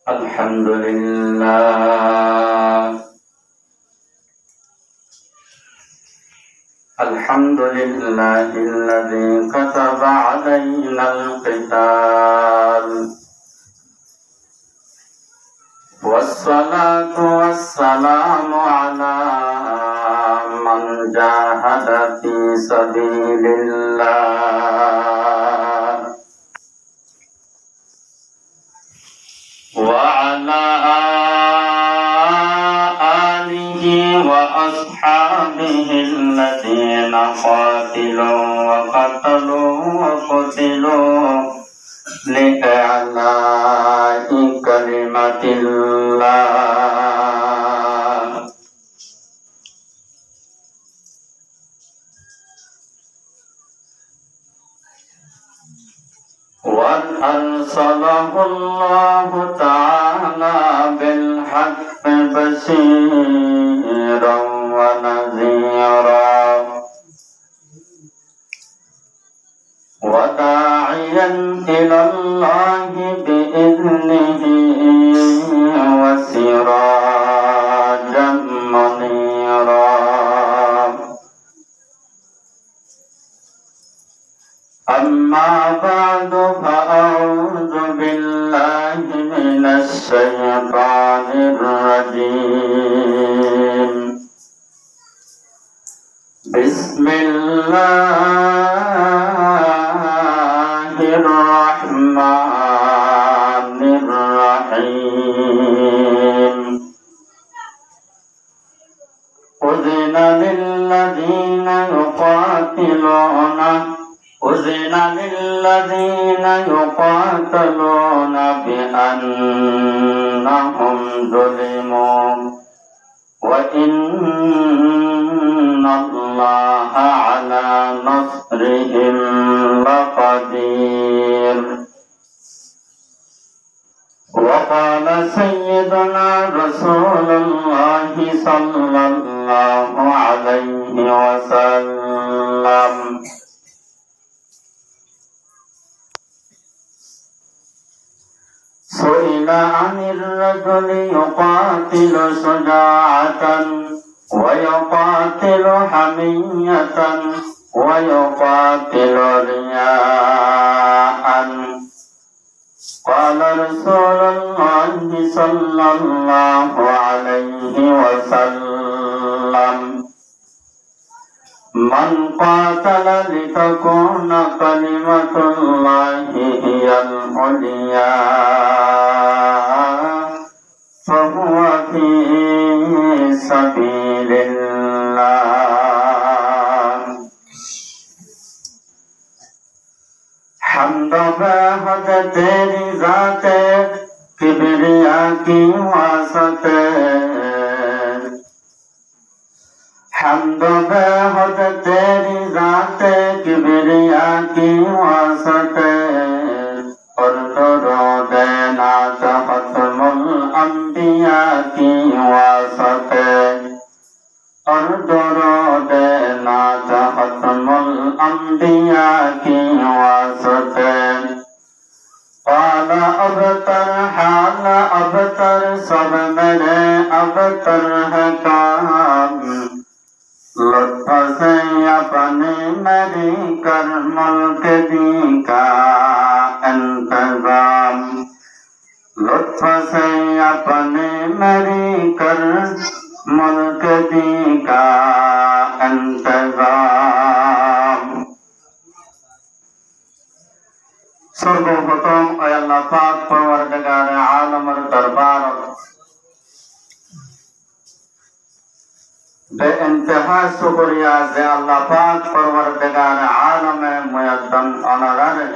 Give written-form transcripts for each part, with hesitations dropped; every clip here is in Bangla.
الحمد لله الذي كتب علينا القتال والصلاة والسلام على من جاهد في سبيل الله وعلى آله وأصحابه الذين قاتلوا وقتلوا لإعلاء كلمة الله وأرسله الله تعالى بالحق بشيرا ونذيرا وداعيا إلى الله بإذنه وسراجا منيرا أما بعد فأعوذ بالله من الشيطان الرجيم بسم الله الرحمن الرحيم أذن للذين يقاتلون بأنهم ظلموا وإن الله على نصرهم لقدير وقال سيدنا رسول الله صلى الله عليه وسلم سئل عن الرجل يقاتل شجاعة ويقاتل حمية ويقاتل رياء قال رسول الله صلى الله عليه وسلم من قاتل لتكون كلمة الله هي العليا فهو في سبيل الله حمد بہت تیری ذات کبریا کی واسطے حمد بہت تیری ذات کبریا کی واسطے اور درود نعت ختم الانبیاء کی واسطے اور درود نعت ختم الانبیاء کی واسطے قال ابتر حال ابتر سب میرے ابتر ہے کام لطف سے اپنے میری کر ملک دی کا انتظام لطف سے اپنے میری کر ملک دی کا انتظام সর্বপ্রথম আয় আল্লাহ পাক পরওয়ারদিগার আলমের দরবার বেইন্তহা শুকরিয়া যে আল্লাহ পাক পরওয়ারদিগার আলমে মুয়াজ্জাম অনারারে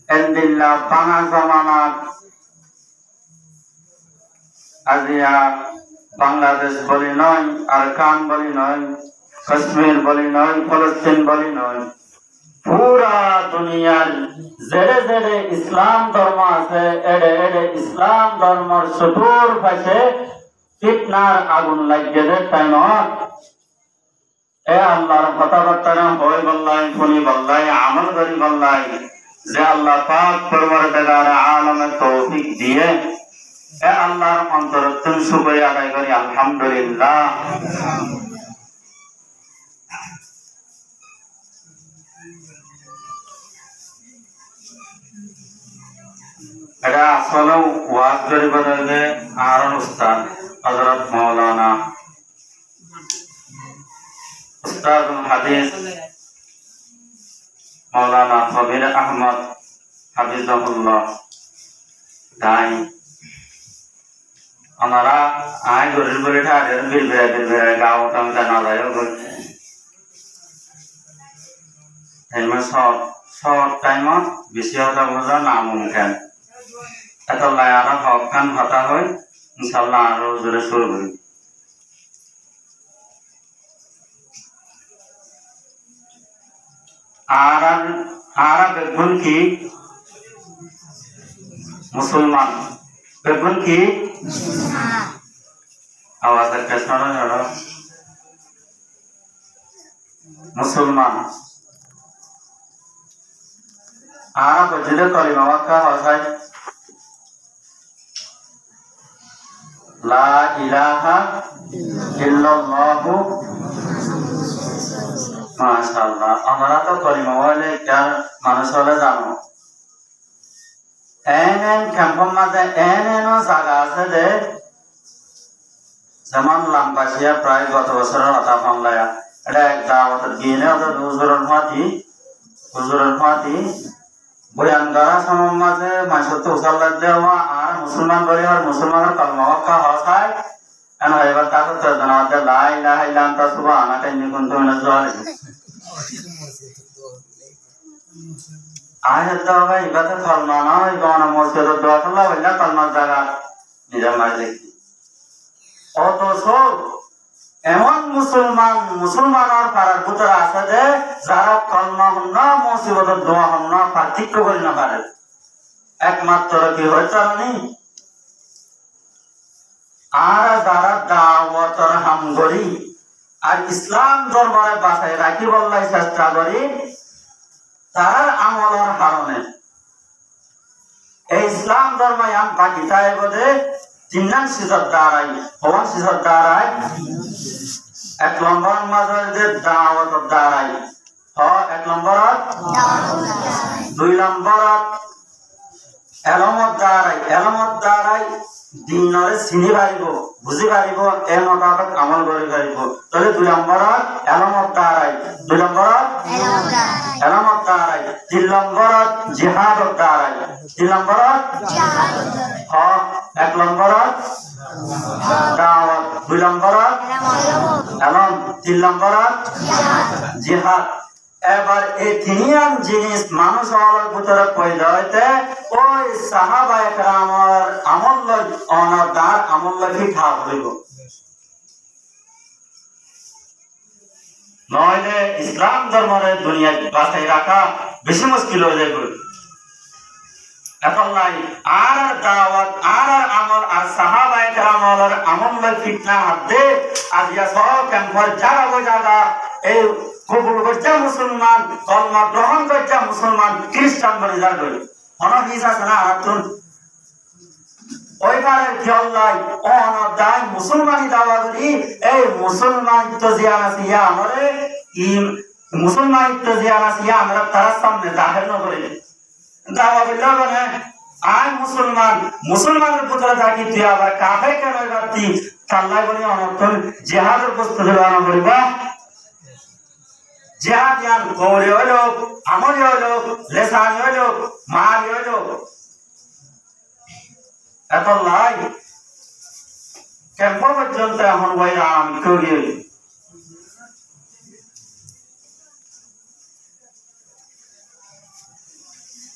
এলদিল্লাহ বাংলা জামানাত আজিয়া বাংলাদেশ বলি নয় আরকান বলি নয় কাশ্মীর বলি নয় ফলস্তিন বলি নয় पूरा दुनियार जेड़े जेड़े इस्लाम धर्म आछे एड़े एड़े इस्लाम धर्मर चतुर पाशे फितनार आगुन लागिয়ে दे ताई नয় এ আল্লাহর কথাবার্তা হই বললাই শুনি বললাই আমল করি বললাই যে আল্লাহ পাক পরওয়ারদিগার আলমের তৌফিক দিয়ে এ আল্লাহর অন্তরত্ব শুকরিয়া আদায় করি আলহামদুলিল্লাহ। এটা আসলে ওয়াজ করিব যে আর উস্তাদ হযরত মাওলানা উস্তাদুল হাদিস মাওলানা কবির আহমদ হাফিজাহুল্লাহ তাই আমরা আয় গরিব বলে ঠাড়ের বিলবে গাঁও টামটা না যায় হেলমেট শর্ট টাইমত বেশি হতা বোঝা না মুমকিন এত লাই আর হক কান হতা হয় ইনশাআল্লাহ আরো জোরে শুরু করি। আর বেগুন কি মুসলমান বেগুন কি আওয়াজ একটা শোনো শোনো মুসলমান আর বজলে কলিমা ওয়াক্কা হয় লা ইলাহা ইল্লাল্লাহু মাশাআল্লাহ। আমরা তো কলিমা বলে কার মানুষ হলে জানো এন ক্যাম্পের মাঝে এন জায়গা আছে যে যেমন লাম্বাসিয়া প্রায় গত বছরের কথা বাংলায় এটা এক দাওয়াতের গিয়ে ওদের হুজুরের ফাঁতি বয়ান করা সময় মাঝে মানুষের তো উচাল লাগলে আর মুসলমান বলি আর মুসলমানের কলমা ওয়াক্কা হসায় এন এবার তাকে তো জানাতে লা ইলাহা ইল্লা আনতা সুবহানাকা ইন্নী কুনতু মিনাজ জালিমিন আয় তো ভাই এবারে কলমা না ইবানা মসজিদের দোয়া করলা বললা কলমার জায়গা নিজের মাঝে অথচ এমন মুসলমানের পাড়ার ভিতরে আছে যে যারা কলমা হন না মুসিবতের দোয়া হন না পার্থক্য করি না পারে একমাত্র কি হয়েছে আর যারা দাওয়াতের হাম করি আর ইসলাম ধর্মের বাসায় রাখি বললাই চেষ্টা করি তার আমলের কারণে এই ইসলাম ধর্ম আম বাকি চাই বোধে তিন সিজত দাঁড়াই হওয়ান সিজত দাঁড়াই এক নম্বর মাঝে যে দাওয়াত দাঁড়াই এক নম্বরত দুই নম্বরত এলমত দাঁড়াই দিনরে চিনি পারিব বুঝি পারিব এর মোতাবেক আমল করি পারিব তাহলে দুই নম্বরত এলমত দাঁড়াই তিন নম্বরত জিহাদত দাঁড়াই এক নম্বরত দাওয়াত দুই নম্বরত এলম তিন নম্বরত জিহাদ। এবার এই তিনিয়ান জিনিস মানুষ হওয়ার ভিতরে পয়দা হইতে ওই সাহাবায়ে কেরামের আমল লই অনাদার আমল লই ঠাক হইব নইলে ইসলাম ধর্মের দুনিয়া বাঁচাই রাখা বেশি মুশকিল হয়ে যাবে। এখন নাই আর দাওয়াত আর আমল আর সাহাবায়ে কেরামের আমল লই ফিতনা হাতে আজিয়া সব ক্যাম্পর জায়গা এই কবুল করছে মুসলমান কলমা গ্রহণ করছে মুসলমান খ্রিস্টান বলে যাবে অনেক আছে না আতুন ওইবারের খেয়াল্লাই অনদায় মুসলমানি দাওয়া করি এই মুসলমানিত্ব জিয়ান আছে ইয়া আমরে মুসলমানিত্ব জিয়ান আছে ইয়া আমরা তার সামনে জাহের না করে দাওয়া করলে মানে আয় মুসলমানের পুত্র থাকি তুই আবার কাফে কেন বাতি তাল্লাই বলি অনর্থন জিহাদের প্রস্তুতি গ্রহণ করিবা জিহাদ ইয়ান কৌরে হইল আমলি হইল লেসানি হইল মারি হইল এত লাই ক্যাম্প পর্যন্ত এখন বইরা আমি করি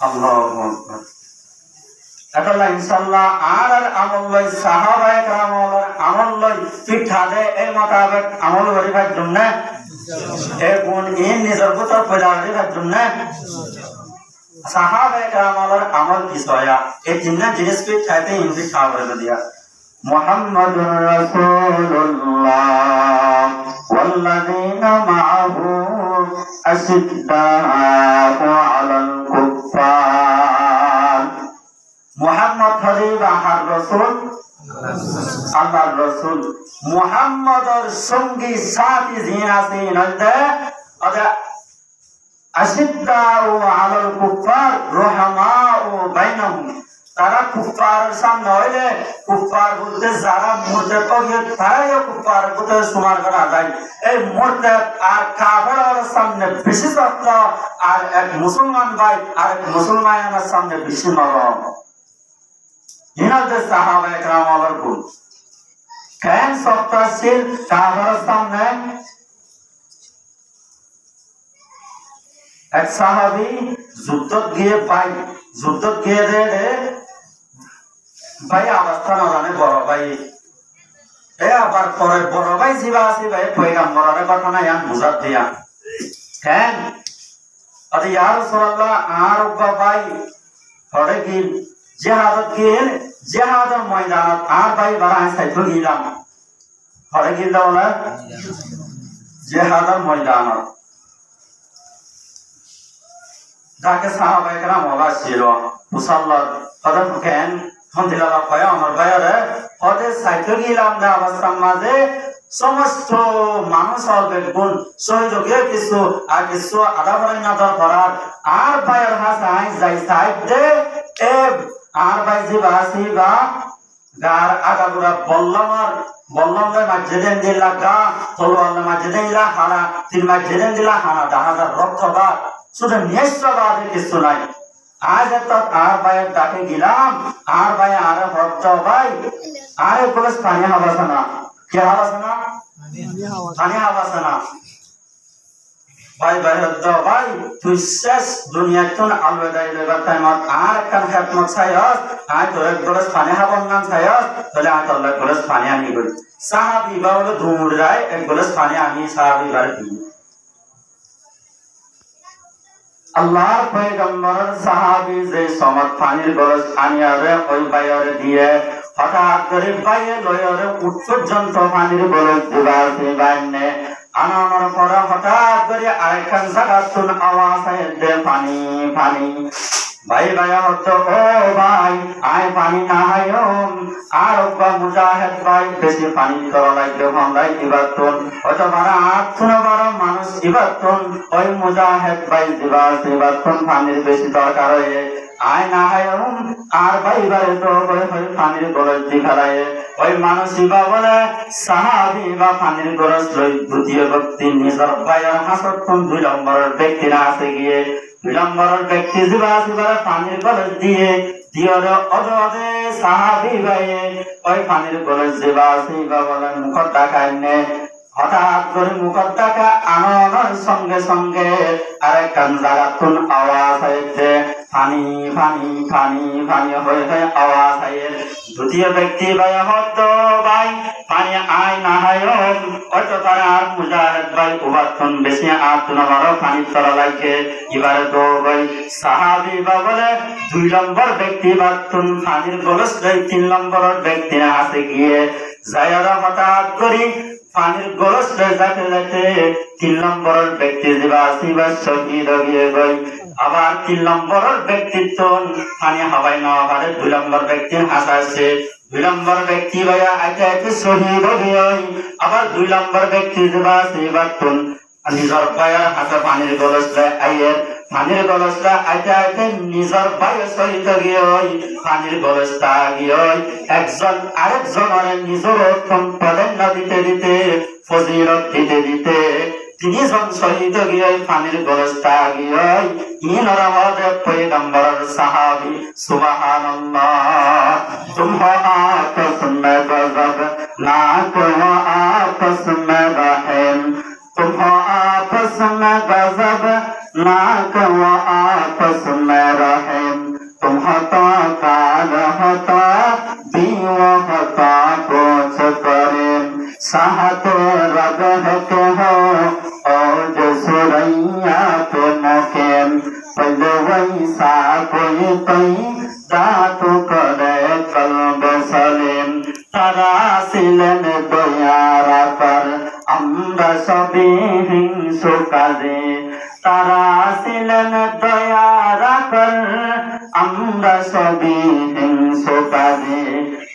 আল্লাহু আকবার এতলা ইনশাআল্লাহ আর আমল লই সাহাবায়ে কেরামের আমল লই শিক্ষা দে এই মোতাবেক আমল করিবার জন্য এই গুণ ইন নিজের ভিতর পয়দা করিবার জন্য সাহাবায়ে কেরামের আমল বিষয়া এই তিন জিনিসকে চাইতে ইনদি খাবার দিয়া মুহাম্মাদুর রাসূলুল্লাহ ওয়াল্লাযীনা মাআহু আশিদ্দাউ আলাল কুফফার রসুল আল্লাহর রসুল মুহাম্মদর সঙ্গী সাথী জিন আছে নইতে আদা আশিদ্দাউ আলাল কুফার রহমাউ বাইনাহুম তারা কুফার সামনে হইলে কুফার বলতে যারা মুরতাদ হবে তারাই কুফার বলতে সমান করা যায় এই মুরতাদ আর কাফেরের সামনে বেশি সত্য আর এক মুসলমান ভাই আর এক মুসলমানের সামনে বেশি নরম ইনাদের সাহাবায়ে কেরাম আবার বল কেন সত্য ছিল কাফেরের সামনে এক সাহাবী যুদ্ধ গিয়ে ভাই অবস্থা না জানে বড় ভাই আবার পরে বড় ভাই জিবা আছে ভাই পয়গম্বরের কথা না ইয়ান বুঝাত দিয়া কেন আরে ইয়া রাসূলুল্লাহ আর ভাই পরে কি জিহাদের ময়দানত আর ভাই বারায় সাইতো গিলাম পরে কি দাওলা জিহাদের ময়দানত যাকে সাহাবায়ে কেরাম ওলা ছিল মুসাল্লাত কদম কেন হন্দিলালা কয় আমার ভাইরে ওদের সাইতো গিলাম না অবস্থার মাঝে সমস্ত মানুষ হবে গুণ শহীদ হয়ে কিছু আর কিছু আধা ভরাই না দরকার আর ভাইয়ের হাসাই যাই সাইড দে এ আর ভাই জিবা আসিবা গার আগাগুড়া বল্লম মসজিদেন দিলা গা তলোয়াল মসজিদেন দিলা হানা তিন মসজিদেন দিলা হানা 10,000 রক্তবাদ শুধু নিঃস্ববাদে কিছু নাই আজ তো আর ভাইয়ের ডাকে গেলাম আর ভাই আরে ভক্ত ভাই আরে পুলিশ পানি হাবাসে না কে হাবাসে না পানি হাবাসে না ভাই ভাই হদ্দ ভাই তুই শেষ দুনিয়াতুন আলবেদাই লেবার টাইমত আর কান খেতমত ছাইস আই তোর এক গ্লাস পানি হাবন নাম ছাইস তাহলে আই তোর এক গ্লাস পানি আনি গই সাহাবী বা বলে ধুমুর যায় এক গ্লাস পানি আনি সাহাবী বারে দিই আল্লাহর পয়গম্বর সাহাবী যে সমত পানির গ্লাস আনিয়ারে ওই বাইরে দিয়ে হঠাৎ করে বাইরে লয়রে উঠ পর্যন্ত পানির গ্লাস দিবাতে বাইনে আনানোর পরে হঠাৎ করে আরেকখান জায়গাতুন আওয়াজ আইতে পানি ভাই হতো ও ভাই আয় পানি না হায়ম আর ওবা মুজাহিদ ভাই বেশি পানি করা লাগবে ভাই দিবাতুন হয়তো বারা আটুন বারা মানুষ দিবাতুন ওই মুজাহিদ ভাই দিবাতুন পানির বেশি দরকার হয়ে আয় না হায়ম আর ভাই তো ওই পানির গরজ দিখালায় ওই মানুষই বা বলে সাহাবী বা পানির গরজ লই দ্বিতীয় ব্যক্তি নিজের ভাইয়ের হাসতন 2 নম্বরের ব্যক্তি না আছে গিয়ে 2 নম্বরের ব্যক্তি জিবা পানির গরজ দিয়ে দিয়র অজদে সাহাবী ভাই ওই পানির গরজ জিবা বলে মুখ দেখাইনে হঠাৎ করে মুখ দেখা আনানোর সঙ্গে সঙ্গে আরেকখান জায়গাতুন আওয়াজ আইতে পানি হয়ে আওয়াজ আইয়ে দ্বিতীয় ব্যক্তি ভাই হতো ভাই পানি আয় না হয় অত তারা আর মুজাহিদ ভাই উবাতন বেশি আতুন বড় পানি তলা লাগে এবারে তো ভাই সাহাবী বা বলে 2 নম্বর ব্যক্তি বাতুন পানির গলস 3 নম্বরের ব্যক্তি আছে গিয়ে যায়রা হঠাৎ করে পানির গলস যাতে 3 নম্বরের ব্যক্তি জিবা শহীদ হয়ে গই আবার 3 নম্বরের ব্যক্তিত্ব পানি হাওয়াই না পারে 2 নম্বর ব্যক্তি হাসাছে 2 নম্বর ব্যক্তি ভাইয়া আইতে শহীদ হয়ে আবার 2 নম্বর ব্যক্তি জিবা তুন নিজের পায়ের হাতে পানির গলস আইয়ে পানির গলসটা আইতে নিজের পায়ে শহীদ গিয়ে পানির গলসটা গিয়ে একজন আরেকজনের নিজের প্রাধান্য দিতে ফজিলত দিতে 3 জন শহীদ গিয়ে পানির গলসটা গিয়ে ইনার আমাদের পয়গম্বর সাহাবী সুবহানাল্লাহ তুম হো আপস মে গজব না কো আপস মে রহিম तुम हो आपस में गजब नाक व आपस में रहम तुम होता काल होता दीव होता पोछ करें साहत रग के हो और सुरैया पे मुकेम पहले वैसा कोई दातु करे कल्ब सलीम तारा सिलन दयारा कर আমরা সবে হিংসু কাজে তারা ছিলেন দয়া রাখার আমরা সবই হিংস্র কাজে,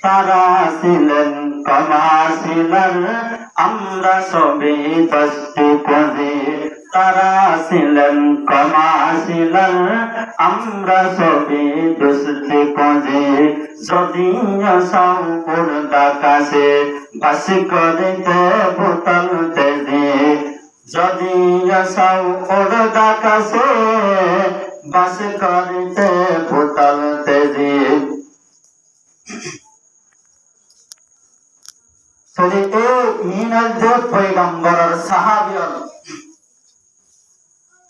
তারা ছিলেন কমার্শিয়াল। আমরা সবই দশটি কাজে, তারা ছিলেন কমার্শিয়াল। আমরা সবই দশটি কাজে, যদি আসাও পর্দাকাশে বাস করিতে বোতল তেজে। যদি আসাও পর্দাকাশে বাস করিতে বোতল তেজে। তাহলে এই মিনাল যে পয়গম্বরের সাহাবিয়ল,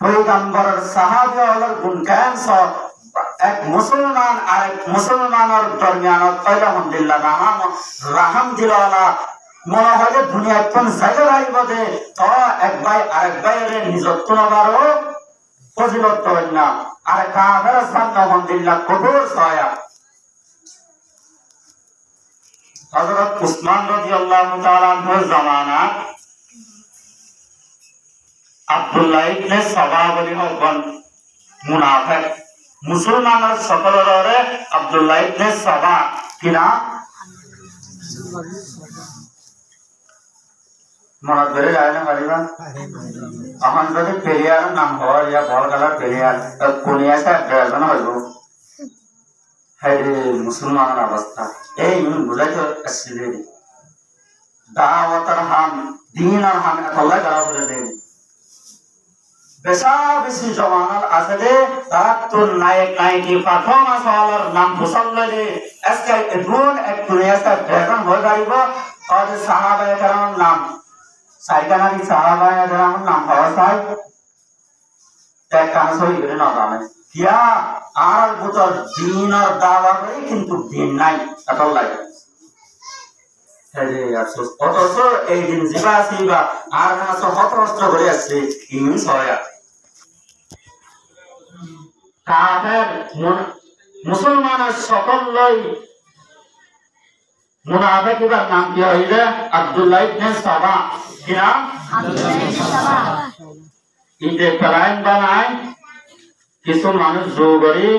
পয়গম্বরের সাহাবিয়লের গুণগান সব এক মুসলমান আর এক মুসলমানের দরমিয়ানত আলহামদুলিল্লাহ রাহাম দিলওয়ালা মনে হয় যে দুনিয়ার কোন জায়গায় আইব দে তো এক ভাই আরেক ভাইয়ের নিজত্ব নবারও ফজিলত হয় না। আর কাফের সামনে আলহামদুলিল্লাহ কঠোর সহায়া। হযরত উসমান রাদিয়াল্লাহু তাআলা আনহুর জামানা আব্দুল্লাহ ইবনে সাবা বলি হন মুনাফিক। মুসলমানের সকলের আব্দুল্লাহ ইবনে সাবা কিনা মনে করে যায় না পারিবা। এখন যদি পেরিয়ার নাম হওয়ার ইয়া বড়গালার পেরিয়ার কোনিয়া সাহেব ড্রাইভার হইব হ্যাঁ মুসলমানের অবস্থা এই বুঝাইতে আসছে। দাওয়াতের হাম দিন আর হাম আল্লাহ তাআলা বলে দেন বেশা বেশি জমানার আছে দে তারা তো নায়ক নায়িকি প্রথম আসলের নাম মুসল্লি আজকে এমন এক দুনিয়াতে ড্রাইভার হয়ে যাইব আর সাহাবায়ে কেরামের নাম সাইকানারি সাহাবায়ে কেরামের নাম হওয়া চাই এক কাজ হই করে না জানে কিয়া আর বুতর দিন আর দাওয়া করে কিন্তু দিন নাই এত লাগে। অথচ এই দিন জিবা সিবা আর মাস হতস্ত করে আসছে ইংলিশ হয়। কাফের মুসলমানের সকলই মুনাফিক এর নাম কি হইলে আব্দুল্লাহ ইবনে সাবা কি নাম আব্দুল্লাহ ইবনে সাবা। ইতে প্লান বানায় কিছু মানুষ যোগরি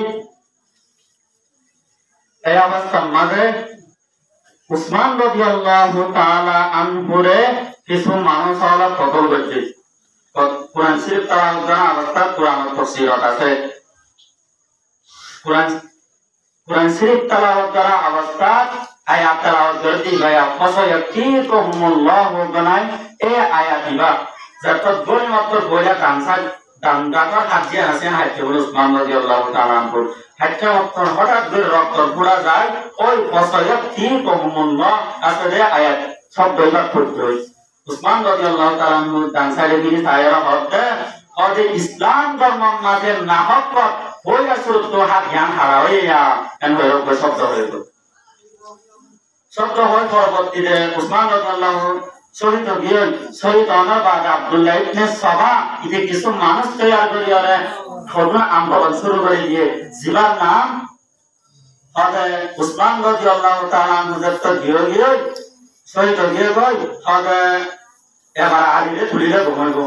এই অবস্থার মাঝে উসমান রাদিয়াল্লাহু তাআলা আনহুরে কিছু মানুষ হলো কতল করছে। কোরআন শরীফ তেলাওয়াত করা অবস্থা কোরআনের তাফসীরত আছে। কোরআন শরীফ তেলাওয়াত করা অবস্থা আয়াত তেলাওয়াত করতে গয়া ফাসায়াতিকুমুল্লাহু বানাই এই আয়াত দিবা যত বই মাত্র বইলা কানসা দান্দাটা হাজিয়া হাসেন হাইতে উসমান রাদিয়াল্লাহু তাআলা আনহু হাইতে মাত্র হঠাৎ করে রক্ত পুরা যায় ওই ফাসায়াতিকুমুল্লাহ আসলে আয়াত সব বইলা পড়তে হয়। উসমান রাদিয়াল্লাহু তাআলা আনহু দানসারে গিয়ে তায়ারা হতে ওদের ইসলাম ধর্মের মাঝে নাহক ওই আসলে তো হাত জ্ঞান হারা হইয়া এন হয়ে শব্দ হয়ে গেল। শব্দ হয় পরবর্তীতে উসমান রাদিয়াল্লাহু শহীদ গিয়ে শহীদ হওয়ার বাদ আব্দুল্লাহ ইবনে সাবা ইতে কিছু মানুষ তৈরি করি আর ঘটনা আন্দোলন শুরু করে দিয়ে জিবার নাম হতে উসমান রাদিয়াল্লাহু তাআলা আনহু তো গিয়ে শহীদ গিয়ে কই হতে এবার আলিরে তুলিলে ঘুমাইব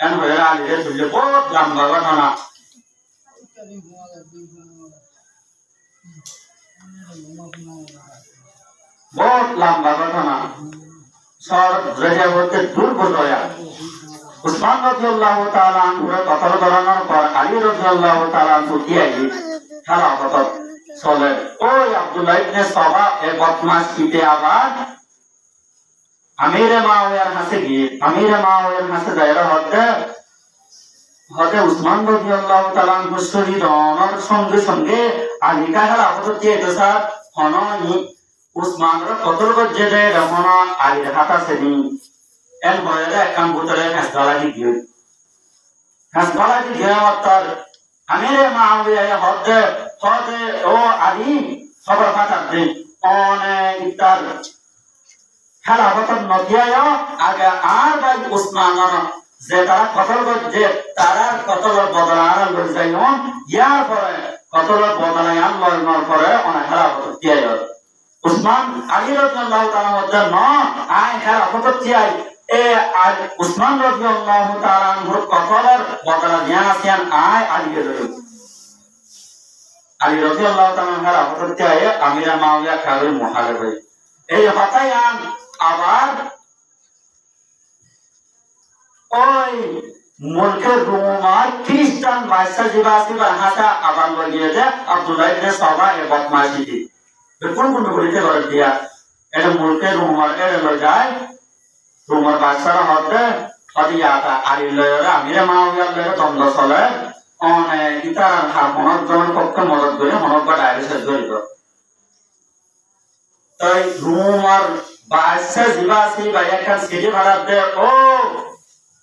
এন হয়ে আলিরে তুললে বহুত লম্বা ঘটনা। बहुत लंबा घटना सर जरिया होते दूर बुझाया। उस्मान রাদিয়াল্লাহু তাআলা আনহুর কতল করানোর পর আলী রাদিয়াল্লাহু তাআলা আনহু কি আইলি খেলা কত চলে ওই আব্দুল্লাহ ইবনে সাবা এর বদমাশ কিতে আবার আমিরে মাওয়ার হাসে গিয়ে আমিরে মাওয়ার হাসে দায়রা হতে উসমান রাদিয়াল্লাহু তাআলা আনহু শহীদ হওয়ার সঙ্গে সঙ্গে আলী কা খেলা কত দিয়ে তো স্যার হননি উসমান র কতল গজে দে রমনা আলী হাতা সেনি এন বয়রে কাম বুতরে হাসদালা দি গিয়ে হাসদালা দি গিয়ে অতর আমিরে মাওয়ার হতে ও আলী খবর পাঠান দে অনেক তার খেলা কত নদিয়ায় আগে আর ভাই উসমানর যে তারা কতল গজে তারা কতলর বদলা আর লই যাইও ইয়ার পরে কতলর বদলা আর লইনোর পরে অনেক খেলা কত দিয়ায় উসমান আলী রাদিয়াল্লাহু তাআলা মধ্যে ন আই খেলা কত দিয়াই এ আর উসমান রাদিয়াল্লাহু তাআলা আনহুর কতলর বদলা নিয়া আসেন আই আলী আলী রাদিয়াল্লাহু তাআলা আনহার আপত্তি আয়ে আমিরা মাওয়া কারুল মুহারিব এই হতাই আন আবার ওই মুলকের রোমার খ্রিস্টান ভাষা জিবাসি ভাষা আবার লাগিয়ে দে আব্দুল্লাহ ইবনে সাবা এ বদমাশি দি কোন কোন বলিতে করে দিয়া এটা মুলকের রোমার এর লজায় রোমার ভাষার হতে হদিয়াটা আলী লয়রা আমিরা মাওয়া লয়রা দ্বন্দ্ব চলে অনে ইতার হারমোনার জনের পক্ষে মদত করে হনবা ডায়াবেটিস ধরিব তাই রোমার ভাষা জিবাসি বা একটা সিটি ভাড়া দে ও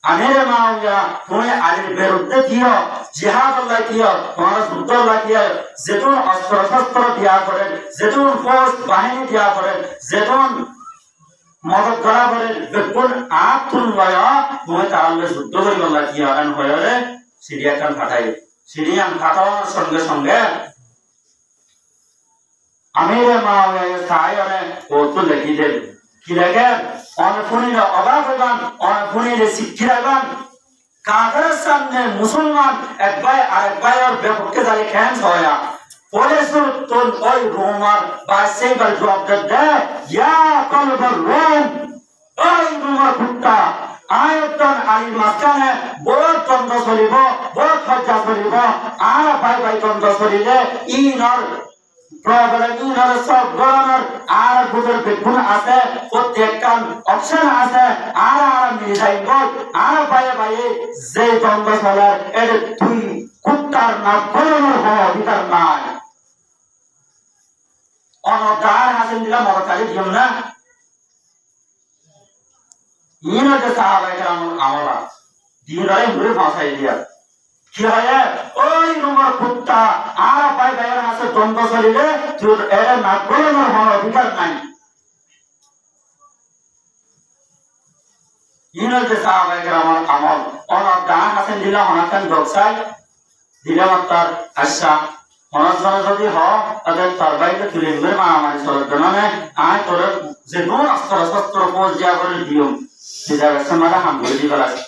আমিরে মাওয়া তুমি আলীর বিরুদ্ধে দিও জিহাদ আল্লাহ দিও তোমার যুদ্ধ আল্লাহ দিও যেতুন অস্ত্র শস্ত্র দিয়া করেন যেতুন ফৌজ বাহিনী দিয়া করেন যেতুন মদত করা করেন বেকুন আতুন লয়া তুমি তার যুদ্ধ করি আল্লাহ দিও এন হয়ে সিরিয়াখান ফাটাই সিরিয়ান ফাটানোর সঙ্গে সঙ্গে আমিরে মাওয়া সায়রে ও তো লেখি দেবে কি লাগে অনফুনির অভাব হইবান অনফুনির শিক্ষিরাবান কাফেরের সামনে মুসলমান এক ভাই আরেক ভাইয়ের বিপক্ষে দাঁড়িয়ে ক্যান্স হয় পরে তোর ওই রোমার বা সেইবার জবাব দে ইয়া কলবর রোম ওই রোমার কুত্তা আয়তন আলীর মাঝখানে বড় তন্ত্র চলিব বড় খরচা চলিব আর ভাই ভাই তন্ত্র চলিলে ইনর প্রবলেম ইনর সব গরমের আর বুঝের বেগুন আছে প্রত্যেকটা অপশন আছে আর আর মিলে যাইব আর ভাই ভাই যে তন্ত্র চলে এর তুই কুত্তার না গরমের হওয়া অধিকার নাই অনতার হাসিন দিলা মরকালি দিম না ইনকে সাহাবায়ে কেরাম আমলা দিনরে মুরে ফাঁসাই দিয়া কি হয় ওই রুমার কুত্তা আর ভাই ভাইয়ের হাতে দ্বন্দ্ব চলিলে তুই এর না গরমের হওয়ার অধিকার নাই ইনকে সাহাবায়ে কেরাম আমল অনতার হাসিন দিলা হনাকান দকসাই দিলা মাত্র আশা অনজন যদি হ তাদের তরবারিতে তুলে নিবে মারামারি চলার জন্য আয় তোর যে কোন অস্ত্র শস্ত্র ফৌজ দিয়া করে দিও সেটা সমাধা হাম করে দিবার আছে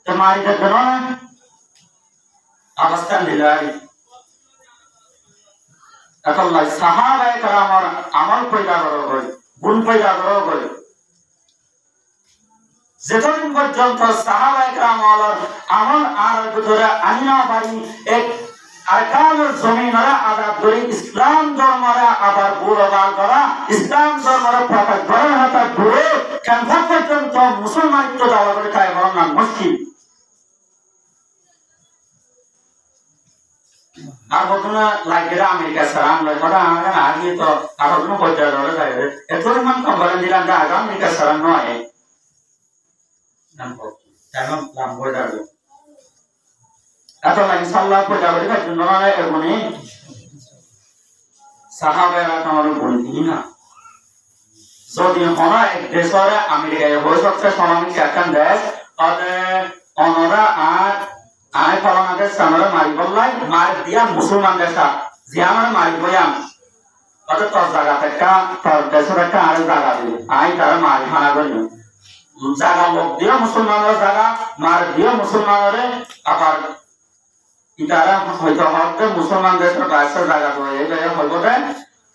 তো মারিতে দেন না অবস্থান দিলাই এখন সাহাবায়ে কেরামের আমল পয়দা করো করে গুণ পয়দা করো করে যতদিন পর্যন্ত সাহাবায়ে কেরামের আমল আর ভিতরে আনিনা পারি এক আরকানুল জমিনরা আদাব করে ইসলাম ধর্মরা আবার বুড়াল করা ইসলাম ধর্মরা প্রকাশ করা হাতে ঘুরে কেন পর্যন্ত মুসলমানিত্ব দাওয়া করে তাই বরং না মুশকিল আর বর্তমানে লাগেরা আমেরিকা সারাম লাগে কথা আগে তো আর কোনো পর্যায়ে ধরে যায় এত মান কম বলেন দিলাম যে আগে আমেরিকা সারাম নয় নাম কেন নাম বলে যাবে এত ইনশাআল্লাহ পর্যায়ে বলে জন্য এমনি সাহাবায়েরা তোমার বলতি না যদি ওরা এক দেশরে আমেরিকায় হয়ে সবচেয়ে সমামিক একখান দেশ তাহলে ওনারা আর আয় ফলানাদের সামনে মারি বললাই মার দিয়া মুসলমান দেশা যে আমরা মারি বয়াম তাহলে তোর জায়গা থেকে তোর দেশের একটা আরো জায়গা দিবে আয় তারা মারি হানা করি জায়গা লোক দিয়ে মুসলমানের জায়গা মার দিয়ে মুসলমানের আবার ইতারা হয়তো হতে মুসলমান দেশের বাইশের জায়গা করে এই জায়গা হইব দেয়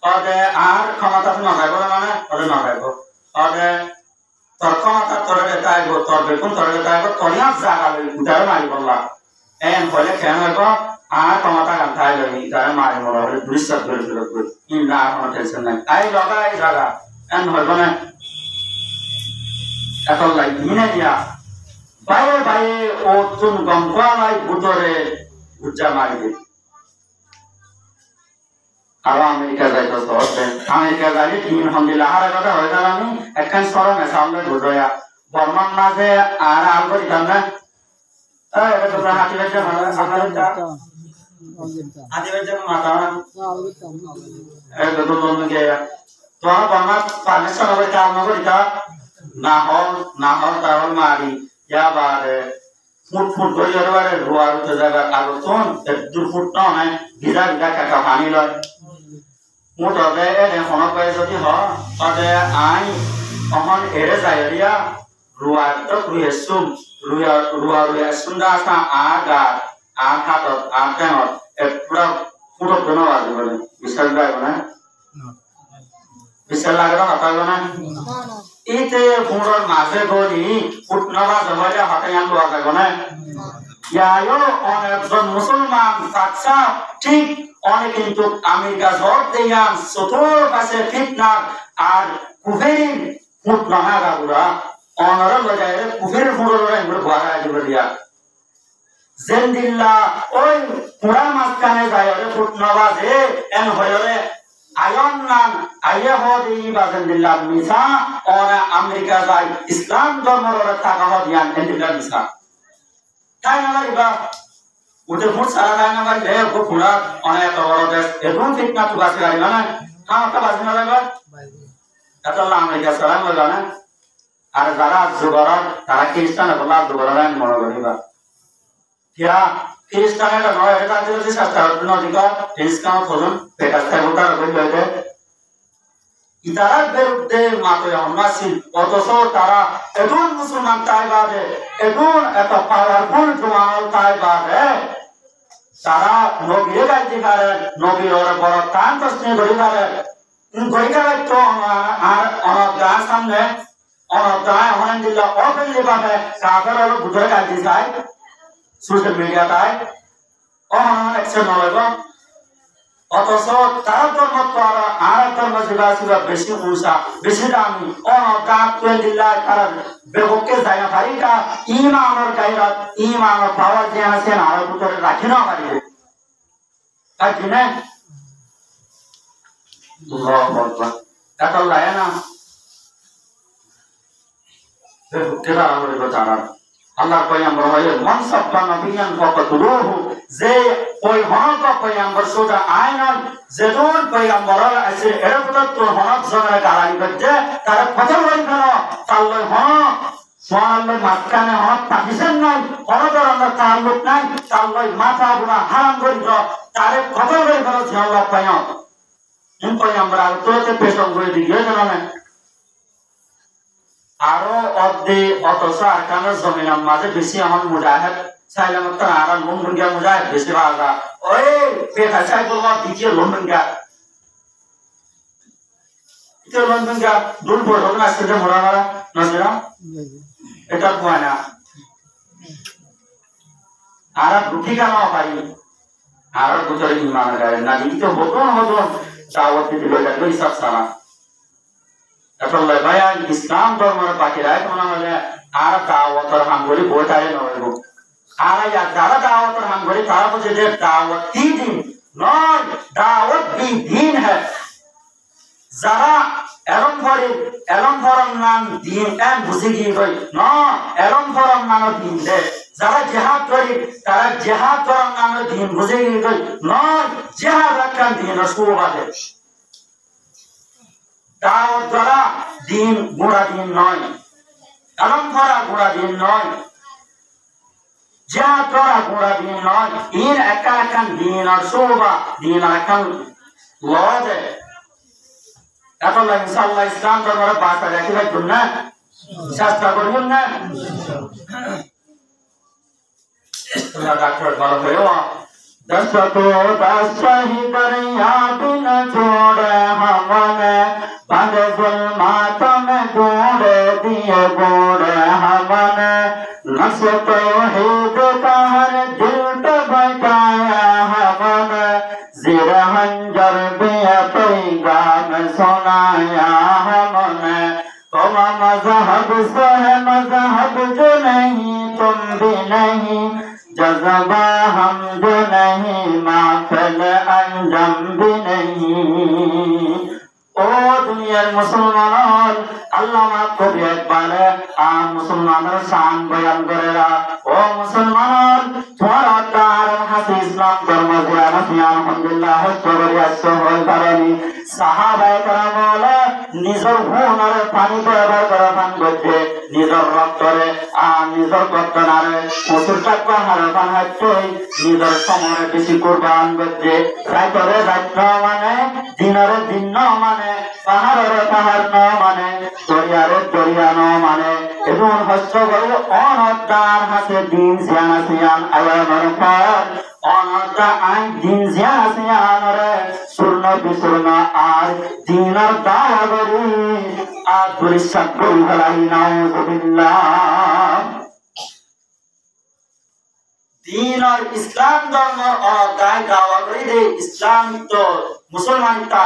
তাহলে আর ক্ষমতা নজাইব মানে তাহলে নজাইব তাহলে তোর ক্ষমতা তোর এটা আইব তোর বেগুন তোর এটা আইব তোর জায়গা ইতারা মারি বললা এন হলে কেন হইব আর ক্ষমতা গান খাই যাবি ইতারা মারি মরা হলে দুইশাত করে ফেরত করি না কোনো টেনশন নাই আই লগা এই জায়গা এন হইব না এত লাগিয়ে দিয়া বাইরে বাইরে ও তুন গঙ্গালাই বুতরে উজ্জা মারিবে আর আমেরিকা যাইতো সহজে আমেরিকা যাই 3 হন্দিলা হারে কথা হয়ে গেল আমি একখান সরমে সামনে বুঝাইয়া বর্মান মাঝে আর আল করি না এটা তোমরা হাতি বেজে হাতি বেজে মাথা এটা তো বন্ধু কে তোমার বর্মা পারমিশন হবে কাম নগরি তা না হল তাহল মারি ইয়া বারে ফুট ফুট করে এবারে রোয়ার উঠে যাবে আর তোন 2 ফুট না হয় ভিজা ভিজা কাকা পানি লয় মোট হবে এনে হনক পাই যদি হ তাতে আই অহন এরে যায় দিয়া রোয়ার তো রুয়েসুম রুয়া সুন্দা আসা আগা আর হাতত আর টেঙত পুরা পুরো কোনো বাজে বলে বিশ্বাস লাগবে না বিশ্বাস লাগে না হতাইব না ইতে পুরোর মাঝে গলি উঠনবা জমাইলে হতাই আন লোয়া যাবে না ইয়ায়ও অনেকজন মুসলমান বাচ্চা ঠিক অনেক কিন্তু আমেরিকা জব দেয়ান চতুর পাশে ফিতনা আর কুফেরির ফুট নহা গাগুরা অনর লগায় কুফের ফুটর এমন ঘোরা দিব দিয়া জেন্দিল্লা ওই পুরা মাঝখানে যায় রে ফুট নবাজে এন হয়রে আয়ন নাম আইয়া হদি বাজেন্দিল্লা মিসা ওরা আমেরিকা যায় ইসলাম ধর্মের থাকা হদিয়ান এন্দিল্লা মিসা তাই না বা উঠে ফুট সারা যায় না ভাই রে ও পুরা অনেক বড় দেশ এরকম ফিতনা তো বাসে গাড়ি না কাম একটা বাজে না লাগা এত আমেরিকা সালাম লাগা না আর যারা যুবরা তারা খ্রিস্টান বলা যুবরা মনে করিবা কিয়া খ্রিস্টানেরা নয় এটা যদি শাস্ত্র নদিকা খ্রিস্টান হজন পেটাস্তা গোটা কইলে ইতারার বিরুদ্ধে মাতয়া হন্নাসিল অথচ তারা এখন মুসলমান তাই বাদে এখন এত পাওয়ারফুল জমাল তাই বাদে তারা নবীর গাইতে পারে নবীর ওরা বড় টান প্রশ্ন করি পারে গরিকা তো আর অনগার সামনে অনগায় আলহামদুলিল্লাহ অফেলি ভাবে কাফের হলো বুঝে গাইতে চাই সোশ্যাল মিডিয়াটাই অহন অ্যাকশন হইব অথচ তার ধর্ম করা আর ধর্ম যেটা ছিল বেশি উঁচা বেশি দামি অনগাত করে দিল্লা তারা বেবকে যায় না পারিকা ইমানের গায়রাত ইমানের পাওয়ার যে আছে না আর ভিতরে রাখি না পারিবে তাই কি না আল্লাহু আকবার এটা লাগে না বেবকে তারা বলে জানা আল্লাহর পয়গম্বর হয় মান সাব্বা নবিয়ান ফাকাতুলুহু যে ওই হনক পয়গম্বর সোজা আইনান যেদুন পয়গম্বর আছে এরপর তো হনক জনের গালালি করতে তার কথা বলি কেন তাল্লয় হনক সোয়াল্লয় মাঝখানে হনক পাকিস্তান নাই হনকের আমরা তাল্লুক নাই তাল্লয় মাথা বুড়া হারাম করি তারে কথা বলি কেন জিয়াল্লাহ পয়গম্বর আর তোতে পেশন করে দিয়ে জানালেন আরো অর্ধে অথচ আরকানের জমিনের মাঝে বেশি আমার মুজাহিদ চাইলাম তো আর লন্ডনগা মুজাহিদ বেশি ভাগা ওই পেটা চাই বলবো দ্বিতীয় লন্ডনগা দ্বিতীয় লন্ডনগা দূর পড়ো না সেটা মোড়া মারা নজরা এটা কয় না আর দুটি কানা পাই আর ভিতরে ইমান গায় না দ্বিতীয় বদন হদন দাওয়াত দিতে লাগলো ইসাব সারা আসলে ভাইয়ান ইসলাম ধর্মের বাকিরাই কোনা মানে আর দাওয়াতের হাঙ্গরি বইটাই নয় আর যারা দাওয়াতের হাঙ্গরি তারা বুঝে যে দাওয়াত দিন নয় দাওয়াত দিন হ্যাঁ যারা এলম ফরম নাম দিন এন বুঝে গিয়ে গই ন এলম ফরম নাম দিন দে যারা জিহাদ করি তারা জিহাদ ফরম নাম দিন বুঝে গিয়ে গই নয় জিহাদ রাখান দিন সুবাদে দাওয়াত দ্বারা দিন গোড়া দিন নয় এলম ভরা গোড়া দিন নয় জিহাদ দ্বারা গোড়া দিন নয় ইন একা একান দিন আর সুবা দিন আর একান লজে এত ইনশাআল্লাহ ইসলাম ধর্মের বার্তা রেখে রাখুন না চেষ্টা করুন না ডাক্তার ভালো হয়েও दस्तको दस्तही दरिया बिन छोड़े हमने बंद जुल्मात में ढूंढे दिए बूढ़े हमने नस्ल तौहीद का हर दिल पे बैठाया हमने ज़िर हंजर भी पैगाम सुनाया हमने तुम मज़हब से है मज़हब जो नहीं तुम भी नहीं जज़बा हम जो नहीं माफिल अंजम भी नहीं ओ दुनियार मुसलमान अल्लाह माफ करे एक बार आम मुसलमानों शान बयान करेगा ओ मुसलमान तुम्हारा तार हाथी इस्लाम धर्म दिया नफिया अल्हम्दुलिल्लाह सबरिया सोहल करनी साहाबाए करम वाला निजर हुनर पानी ব্যবহার করা পান করতে নিজের রক্তরে নিজের কর্তনারে মসুরটা পাহাড়ে বানাইতে নিজের সময় বেশি কোরবান করতে রাইতরে রাত মানে দিনরে দিন মানে পাহাড়রে পাহাড় ন মানে দরিয়ারে দরিয়া ন মানে এবং হস্ত গরু অনতার হাতে দিন জিয়ান সিয়ান আয়ার পর অনতা আই দিন জিয়ান সিয়ান রে সুর্ণ বিসুর্ণ আর দিনার দাবরি আর পরিষ্কার করি গলাই নাউজুবিল্লাহ দিন আর ইসলাম ধর্ম ও গায় গাওয়া করে দে ইসলাম তো মুসলমান